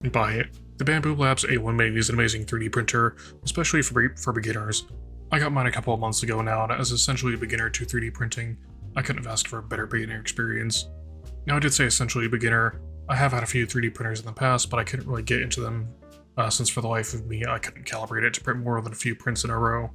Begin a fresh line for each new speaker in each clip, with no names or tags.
and buy it. The Bambu Labs A1 Mini is an amazing 3D printer, especially for beginners. I got mine a couple of months ago now, and as essentially a beginner to 3D printing, I couldn't have asked for a better beginner experience. Now, I did say essentially a beginner. I have had a few 3D printers in the past, but I couldn't really get into them since for the life of me, I couldn't calibrate it to print more than a few prints in a row,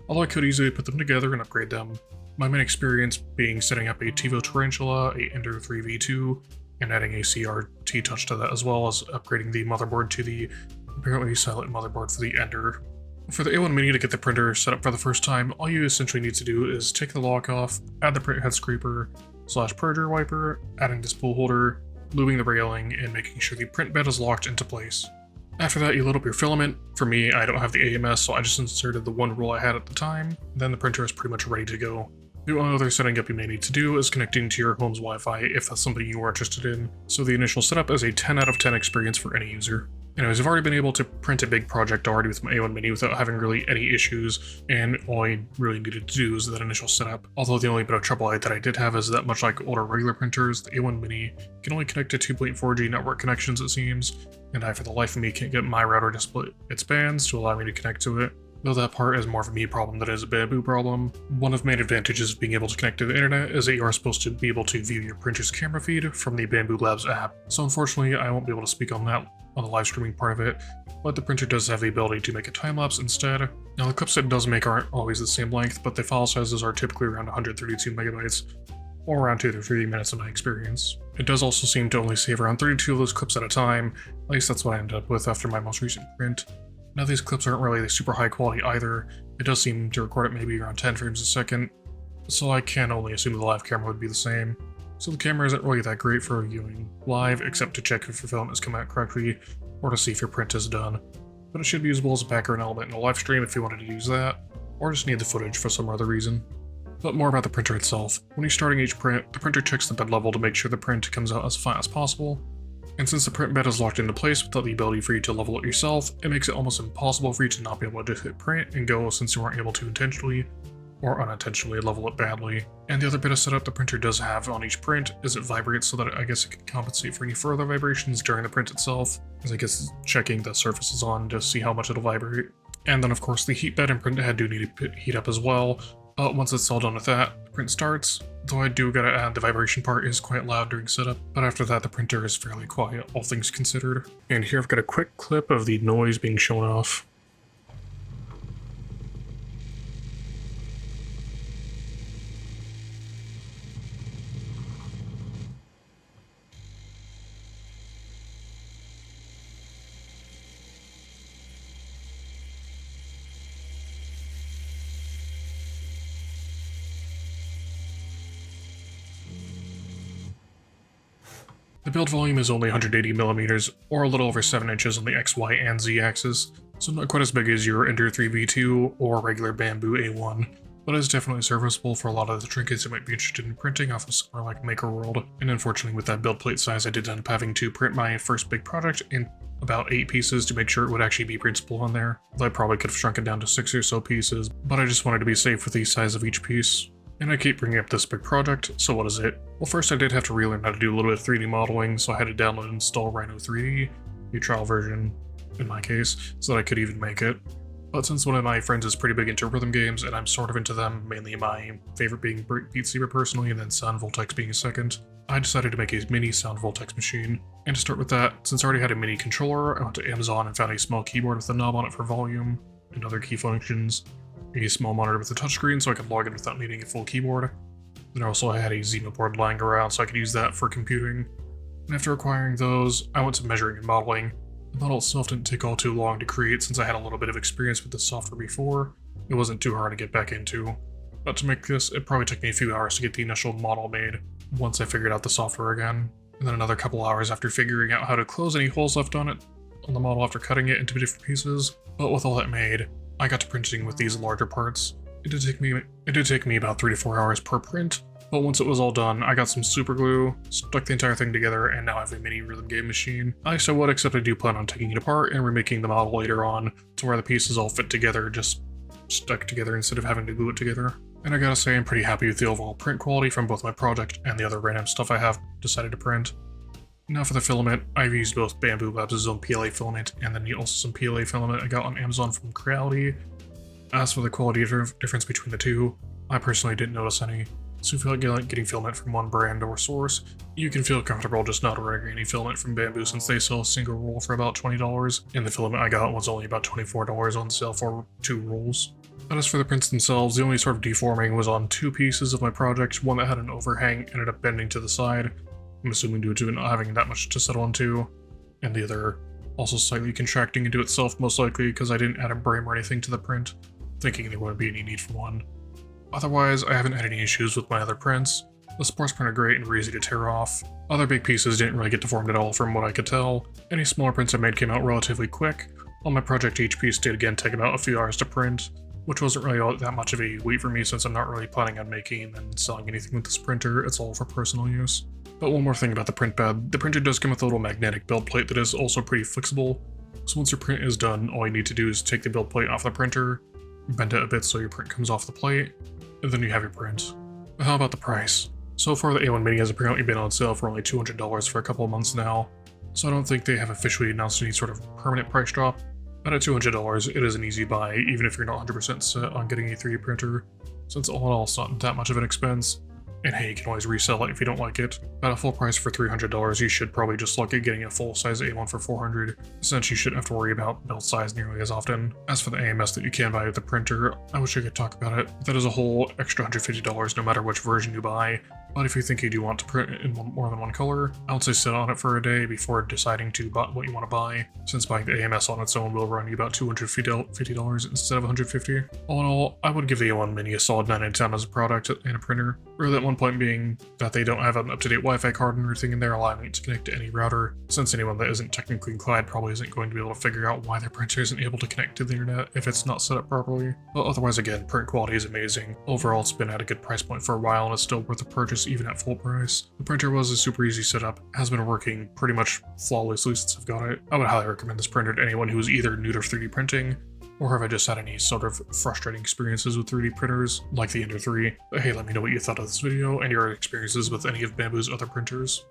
although I could easily put them together and upgrade them. My main experience being setting up a TiVo Tarantula, a Ender 3v2, and adding a CRT touch to that, as well as upgrading the motherboard to the apparently silent motherboard for the Ender. For the A1 Mini, to get the printer set up for the first time, all you essentially need to do is take the lock off, add the print head scraper / purger wiper, adding the spool holder, lubing the railing, and making sure the print bed is locked into place. After that, you load up your filament. For me, I don't have the AMS, so I just inserted the one roll I had at the time, then the printer is pretty much ready to go. The only other setting up you may need to do is connecting to your home's Wi-Fi if that's something you are interested in, so the initial setup is a 10 out of 10 experience for any user. Anyways, I've already been able to print a big project already with my A1 Mini without having really any issues, and all I really needed to do is that initial setup. Although the only bit of trouble that I did have is that much like older regular printers, the A1 Mini can only connect to 2.4G network connections, it seems, and I for the life of me can't get my router to split its bands to allow me to connect to it. Though that part is more of a me problem than it is a Bambu problem. One of the main advantages of being able to connect to the internet is that you are supposed to be able to view your printer's camera feed from the Bambu Labs app. So unfortunately, I won't be able to speak on that on the live streaming part of it, but the printer does have the ability to make a time-lapse instead. Now the clips it does make aren't always the same length, but the file sizes are typically around 132 megabytes, or around 2 to 3 minutes in my experience. It does also seem to only save around 32 of those clips at a time, at least that's what I ended up with after my most recent print. Now these clips aren't really super high quality either, it does seem to record at maybe around 10 frames a second, so I can only assume the live camera would be the same. So the camera isn't really that great for viewing live, except to check if your film has come out correctly, or to see if your print is done. But it should be usable as a background element in a live stream if you wanted to use that, or just need the footage for some other reason. But more about the printer itself. When you're starting each print, the printer checks the bed level to make sure the print comes out as flat as possible. And since the print bed is locked into place without the ability for you to level it yourself, it makes it almost impossible for you to not be able to just hit print and go since you weren't able to intentionally or unintentionally level it badly. And the other bit of setup the printer does have on each print is it vibrates so that I guess it can compensate for any further vibrations during the print itself, as I guess checking the surfaces on to see how much it'll vibrate. And then of course the heat bed and print head do need to heat up as well. Once it's all done with that, the print starts, though I do gotta add the vibration part is quite loud during setup, but after that the printer is fairly quiet, all things considered. And here I've got a quick clip of the noise being shown off. The build volume is only 180mm, or a little over 7 inches on the X, Y, and Z axis, so not quite as big as your Ender 3v2 or regular Bambu A1, but is definitely serviceable for a lot of the trinkets you might be interested in printing off of somewhere like MakerWorld. And unfortunately with that build plate size, I did end up having to print my first big project in about 8 pieces to make sure it would actually be printable on there. I probably could have shrunk it down to 6 or so pieces, but I just wanted to be safe with the size of each piece. And I keep bringing up this big project, so what is it? Well, first I did have to relearn how to do a little bit of 3D modeling, so I had to download and install Rhino 3D, a trial version in my case, so that I could even make it. But since one of my friends is pretty big into rhythm games, and I'm sort of into them, mainly my favorite being Beat Saber personally, and then Sound Voltex being a second, I decided to make a mini Sound Voltex machine. And to start with that, since I already had a mini controller, I went to Amazon and found a small keyboard with a knob on it for volume and other key functions, a small monitor with a touchscreen so I could log in without needing a full keyboard. Then also I had a Xeno board lying around so I could use that for computing. And after acquiring those, I went to measuring and modeling. The model itself didn't take all too long to create since I had a little bit of experience with the software before. It wasn't too hard to get back into. But to make this, it probably took me a few hours to get the initial model made once I figured out the software again. And then another couple hours after figuring out how to close any holes left on the model after cutting it into different pieces. But with all that made, I got to printing with these larger parts. It did take me about 3 to 4 hours per print, but once it was all done, I got some super glue, stuck the entire thing together, and now I have a mini rhythm game machine. I so would, except I do plan on taking it apart and remaking the model later on to where the pieces all fit together, just stuck together instead of having to glue it together. And I gotta say I'm pretty happy with the overall print quality from both my project and the other random stuff I have decided to print. Now for the filament, I've used both Bambu Labs' own PLA filament and then also some PLA filament I got on Amazon from Creality. As for the quality difference between the two, I personally didn't notice any. So if you like getting filament from one brand or source, you can feel comfortable just not ordering any filament from Bambu since they sell a single roll for about $20, and the filament I got was only about $24 on sale for 2 rolls. But as for the prints themselves, the only sort of deforming was on 2 pieces of my project. One that had an overhang ended up bending to the side, I'm assuming due to it not having that much to settle into, and the other also slightly contracting into itself, most likely because I didn't add a frame or anything to the print, thinking there wouldn't be any need for one. Otherwise, I haven't had any issues with my other prints. The sports print are great and were easy to tear off. Other big pieces didn't really get deformed at all from what I could tell. Any smaller prints I made came out relatively quick. On my project, each piece did again take about a few hours to print, which wasn't really all that much of a wait for me since I'm not really planning on making and selling anything with this printer. It's all for personal use. But one more thing about the print bed, the printer does come with a little magnetic build plate that is also pretty flexible. So once your print is done, all you need to do is take the build plate off the printer, bend it a bit so your print comes off the plate, and then you have your print. But how about the price? So far the A1 Mini has apparently been on sale for only $200 for a couple of months now, so I don't think they have officially announced any sort of permanent price drop. But at $200, it is an easy buy, even if you're not 100% set on getting a 3D printer, since all in all it's not that much of an expense. And hey, you can always resell it if you don't like it. At a full price for $300, you should probably just look at getting a full-size A1 for $400, since you shouldn't have to worry about build size nearly as often. As for the AMS that you can buy with the printer, I wish I could talk about it. That is a whole extra $150 no matter which version you buy. But if you think you do want to print in more than one color, I would say sit on it for a day before deciding to buy what you want to buy, since buying the AMS on its own will run you about $250 instead of $150. All in all, I would give the A1 Mini a solid 9 out of 10 as a product and a printer. Really, at one point being that they don't have an up-to-date Wi-Fi card and everything in there allowing it to connect to any router, since anyone that isn't technically inclined probably isn't going to be able to figure out why their printer isn't able to connect to the internet if it's not set up properly. But otherwise, again, print quality is amazing. Overall, it's been at a good price point for a while and is still worth the purchase even at full price. The printer was a super easy setup, has been working pretty much flawlessly since I've got it. I would highly recommend this printer to anyone who is either new to 3D printing, or have I just had any sort of frustrating experiences with 3D printers, like the Ender 3. But hey, let me know what you thought of this video and your experiences with any of Bambu's other printers.